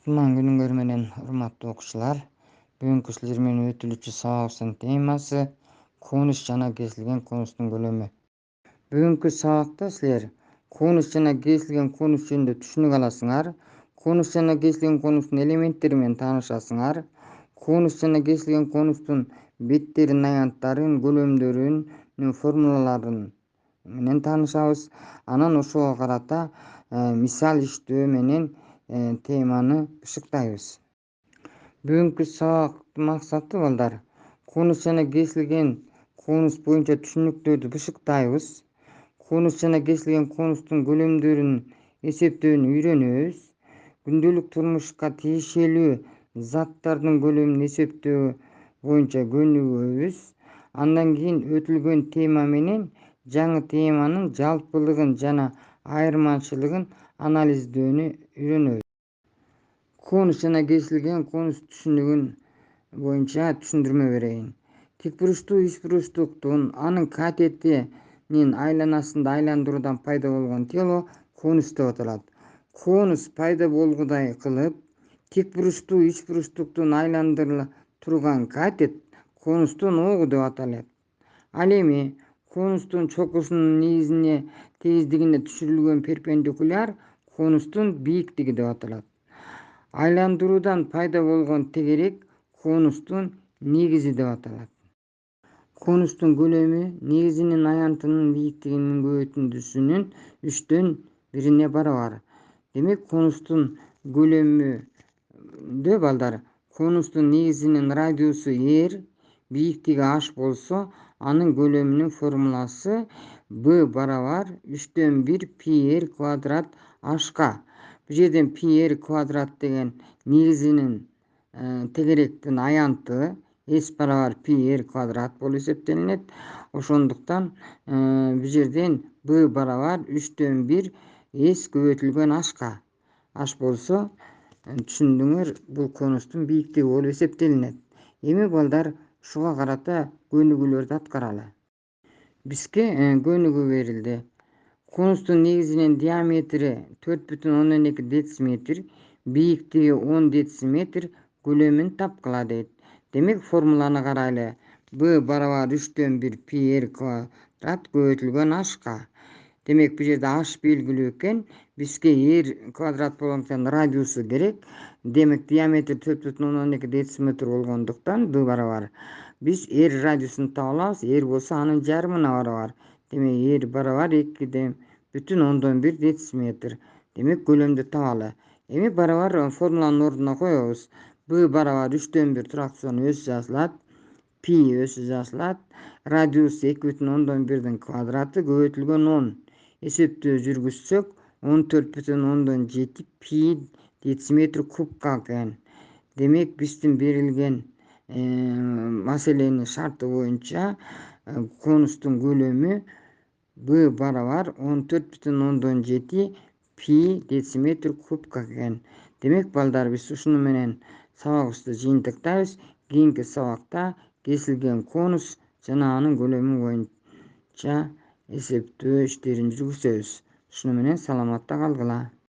Кутман күнүңөр менен урматтуу окуучулар. Бүгүнкү силер менен өтүлүүчү сабагыбыздын темасы конус жана кесилген конустун көлөмү. Бүгүнкү сабакта силер конус жана кесилген конус жөнүндө түшүнүк аласыңар. Конус жана кесилген конустун элементтери менен таанышасыңар. Конус жана кесилген конустун беттерин, аянттарын, көлөмдөрүн, формулаларын менен таанышабыз. Анан ошого карата мисал иштөө менен теманы ышыктайбыз. Бүгүнкү сабактын максаты балдар конус жана кесилген конус боюнча түшүнүктөрдү бышыктайбыз. Конус жана кесилген конустун көлөмдөрүн эсептөөнү үйрөнөбүз. Күндөлүк турмушка тиешелүү заттардын көлөмүн эсептөө боюнча көнүгөбүз. Андан кийин өтүлгөн тема менен жаңы теманын жалпылыгын жана айырмачылыгын анализдөөнү үйрөнөбүз. Конус жана кесилген конус түшүнүгүн боюнча түшүндүрмө берейин. Тикбуручтуу үчбуручтуктун анын катетинин айланасында айландыруудан пайда болгон тело конус деп аталат. Конус пайда болгудай кылып тикбуручтуу үчбуручтуктун айландыра турган катет конустун огу деп аталат. Ал эми конустун чокусунун тегиздигине түшүрүлгөн перпендикуляр конустун бийиктиги деп аталат. Айландыруудан пайда болгон тегерек конустун негизи деп аталат. Конустун көлөмү негизинин аянтынын бийиктигинин көбөйтүндүсүнүн 3/1 барабар. Демек конустун көлөмүндө балдар конустун негизинин радиусу r, бийиктиги h болсо, анын көлөмүнүн формуласы b барабар 3/1 πr квадрат h. Бул жерден πr квадрат деген негизинин тегеректин аянты s барабар πr квадрат болуп эсептелинет. Ошондуктан бул жерден b барабар 3/1 s көбөйтүлгөн h. H болсо, түшүндүңөр, бул конустун бийиктиги болуп эсептелинет. Эми балдар ушуга карата көнүгүүлөрдү аткаралы. Бизге көнүгүү берилди. Конустун негизинин диаметри 4,2 дециметр, бийиктиги 10 дециметр, көлөмүн тапкыла дейт. Демек формуланы карайлы. b барабар 3/1 πr квадрат көбөйтүлгөн h. Демек бул жерде h белгилүү экен. Бизге r квадрат болгондуктан радиусу керек. Демек диаметр 4,2 дециметр болгондуктан b барабар. Биз r радиусун таба алабыз. R болсо анын жарымына барабар. Демек r барабар 2,1 дециметр. Демек көлөмдү табалы. Эми барабар формуланын ордуна коебуз. b барабар 3/1 туракчуунун өзү жазылат. Пи өзү жазылат. Радиус 2,1 квадраты көбөйтүлгөн 10. Эсептөө жүргүзсөк 14,7 пи дециметр кубка экен. Демек биздин берилген маселенин шарты боюнча конустун көлөмү b барабар 14,7 пи дециметр кубка экен. Демек балдар, биз ушуну менен сабагыбызды жыйынтыктайбыз. Кийинки сабакта кесилген конус жана анын көлөмү боюнча эсептөө иштерин жүргүзөбүз. Ушуну менен саламатта калгыла.